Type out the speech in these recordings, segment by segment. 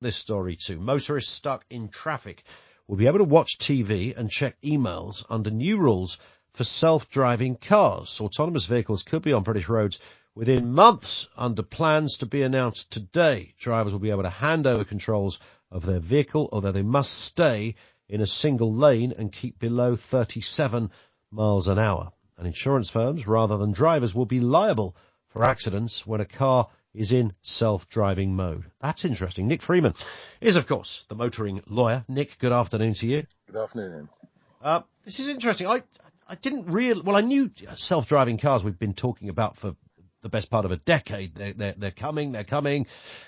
this story too. Motorists stuck in traffic will be able to watch TV and check emails under new rules for self-driving cars. Autonomous vehicles could be on British roads within months under plans to be announced today. Drivers will be able to hand over controls of their vehicle, although they must stay in a single lane and keep below 37 miles an hour. And insurance firms, rather than drivers, will be liable for accidents when a car is in self-driving mode. That's interesting. Nick Freeman is, of course, the motoring lawyer. Nick, good afternoon to you. Good afternoon. This is interesting. I didn't I knew self-driving cars we've been talking about for the best part of a decade. They're coming.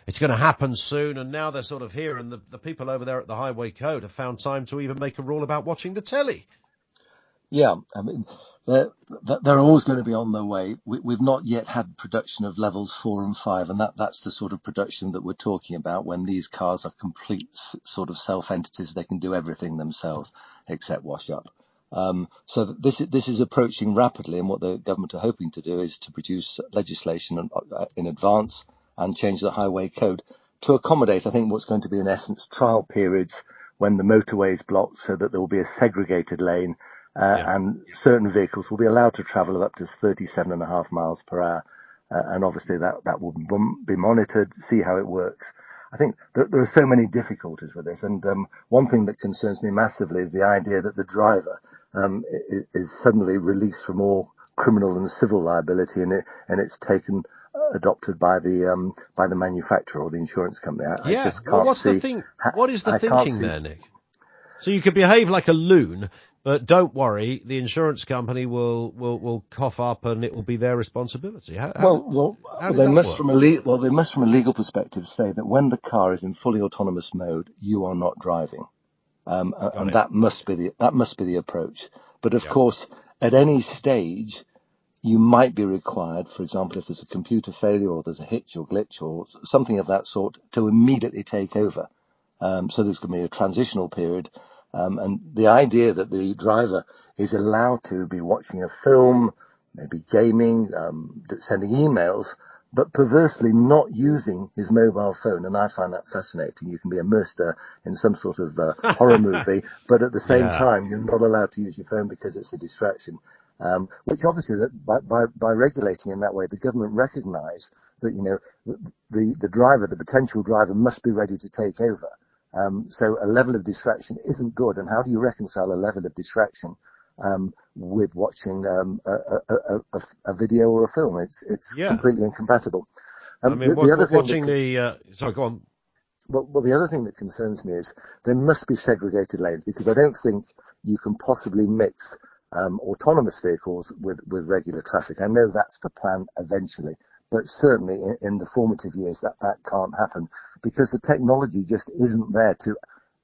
It's going to happen soon. And now they're sort of here. And the people over there at the Highway Code have found time to even make a rule about watching the telly. Yeah, I mean, they're always going to be on their way. We've not yet had production of levels 4 and 5, and that's the sort of production that we're talking about when these cars are complete sort of self-entities. They can do everything themselves except wash up. So this is approaching rapidly, and what the government are hoping to do is to produce legislation in advance and change the Highway Code to accommodate, I think, what's going to be in essence trial periods when the motorway is blocked, so that there will be a segregated lane. And certain vehicles will be allowed to travel up to 37.5 miles per hour. And obviously that will be monitored, see how it works. I think there are so many difficulties with this. And one thing that concerns me massively is the idea that the driver is suddenly released from all criminal and civil liability, and it's adopted by the manufacturer or the insurance company. I just can't see. What is the thinking there, Nick? So you could behave like a loon, but don't worry, the insurance company will cough up and it will be their responsibility. They must from a legal perspective say that when the car is in fully autonomous mode, you are not driving, and that must be the approach. But of course, at any stage, you might be required, for example, if there's a computer failure or there's a hitch or glitch or something of that sort, to immediately take over. So there's going to be a transitional period. And the idea that the driver is allowed to be watching a film, maybe gaming, sending emails, but perversely not using his mobile phone. And I find that fascinating. You can be immersed in some sort of horror movie, but at the same time, you're not allowed to use your phone because it's a distraction. Which obviously, by regulating in that way, the government recognise that, the driver, the potential driver, must be ready to take over. So a level of distraction isn't good. And how do you reconcile a level of distraction with watching a video or a film? It's completely incompatible. Sorry, go on. Well, the other thing that concerns me is there must be segregated lanes, because I don't think you can possibly mix autonomous vehicles with regular traffic. I know that's the plan eventually, but certainly in the formative years that can't happen, because the technology just isn't there to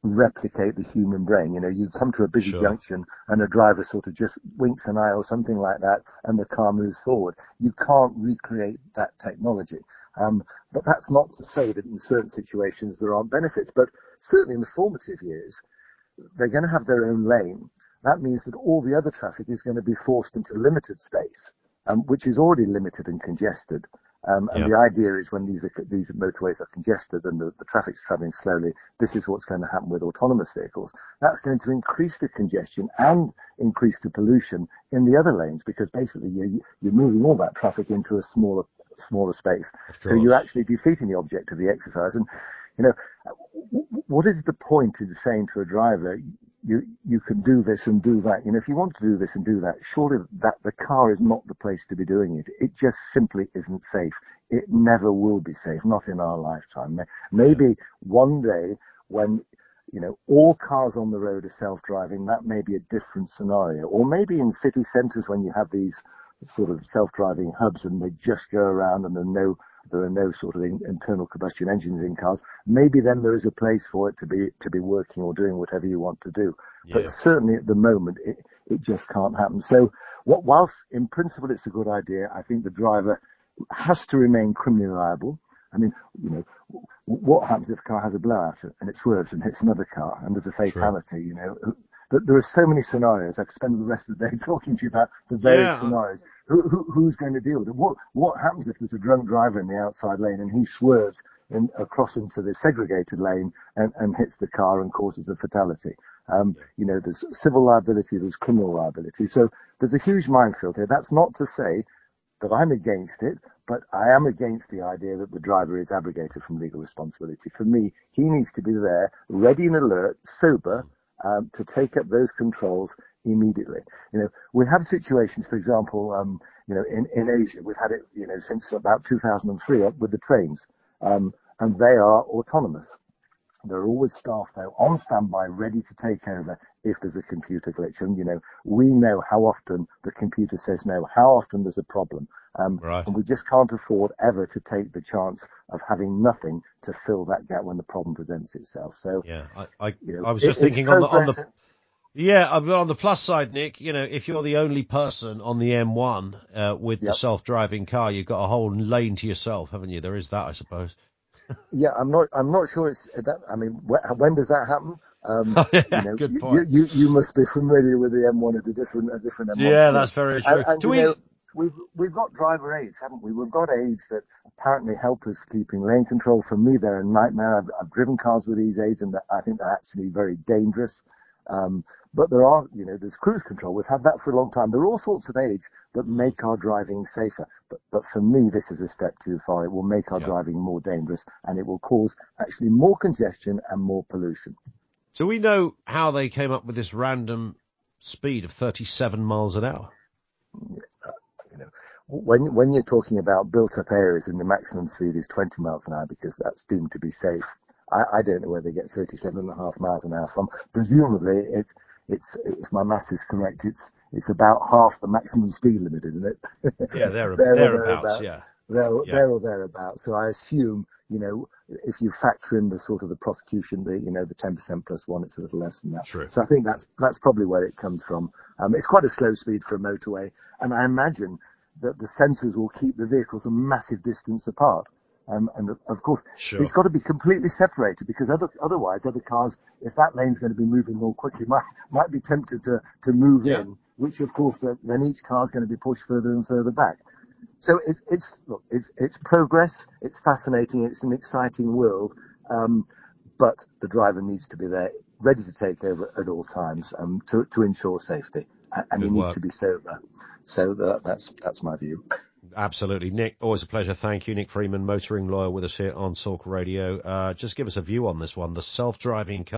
replicate the human brain. You come to a busy junction and a driver sort of just winks an eye or something like that and the car moves forward. You can't recreate that technology. But that's not to say that in certain situations there aren't benefits, but certainly in the formative years, they're going to have their own lane. That means that all the other traffic is going to be forced into limited space, which is already limited and congested. And the idea is when these motorways are congested and the traffic's travelling slowly, this is what's going to happen with autonomous vehicles. That's going to increase the congestion and increase the pollution in the other lanes, because basically you're moving all that traffic into a smaller space. So you're actually defeating the object of the exercise. And, what is the point in saying to a driver, you can do this and do that? If you want to do this and do that, surely that the car is not the place to be doing it. It just simply isn't safe. It never will be safe, not in our lifetime. Maybe one day when, all cars on the road are self-driving, that may be a different scenario. Or maybe in city centres when you have these sort of self-driving hubs and they just go around and there are no sort of internal combustion engines in cars, maybe then there is a place for it to be working or doing whatever you want to do. But certainly at the moment, it just can't happen. So whilst in principle it's a good idea, I think the driver has to remain criminally liable. I mean, what happens if a car has a blowout and it swerves and hits another car and there's a fatality, But there are so many scenarios. I could spend the rest of the day talking to you about the various scenarios. Who's going to deal with it? What happens if there's a drunk driver in the outside lane and he swerves across into the segregated lane and hits the car and causes a fatality. There's civil liability, there's criminal liability. So there's a huge minefield here. That's not to say that I'm against it, but I am against the idea that the driver is abrogated from legal responsibility. For me, he needs to be there, ready and alert, sober, to take up those controls immediately. We have situations, for example, in Asia, we've had it, since about 2003 with the trains, and they are autonomous. There are always staff there on standby, ready to take over if there's a computer glitch. And, we know how often the computer says no, how often there's a problem. Right. And we just can't afford ever to take the chance of having nothing to fill that gap when the problem presents itself. So, yeah, I was just thinking on the plus side, Nick, if you're the only person on the M1 with the self-driving car, you've got a whole lane to yourself, haven't you? There is that, I suppose. Yeah, I'm not sure it's that. I mean, when does that happen? Good point. You must be familiar with the M1 at a different M1. Yeah, that's very true. And we've got driver aids, haven't we? We've got aids that apparently help us keeping lane control. For me, they're a nightmare. I've driven cars with these aids, and I think they're actually very dangerous. But there are, there's cruise control. We've had that for a long time. There are all sorts of aids that make our driving safer. But for me, this is a step too far. It will make our driving more dangerous, and it will cause actually more congestion and more pollution. So we know how they came up with this random speed of 37 miles an hour. When you're talking about built-up areas and the maximum speed is 20 miles an hour because that's deemed to be safe, I don't know where they get 37.5 miles an hour from. Presumably, it's if my maths is correct, it's about half the maximum speed limit, isn't it? Yeah, thereabouts. Yeah. There or thereabouts. So I assume, if you factor in the sort of the prosecution, the 10% plus one, it's a little less than that. True. So I think that's probably where it comes from. It's quite a slow speed for a motorway, and I imagine that the sensors will keep the vehicles a massive distance apart. And of course, It's got to be completely separated because otherwise other cars, if that lane's going to be moving more quickly, might be tempted to move in, which of course then each car's going to be pushed further and further back. So it's progress. It's fascinating. It's an exciting world. But the driver needs to be there, ready to take over at all times, to ensure safety. And he needs to be sober. So that's my view. Absolutely. Nick, always a pleasure. Thank you. Nick Freeman, motoring lawyer with us here on Talk Radio. Just give us a view on this one, the self-driving car.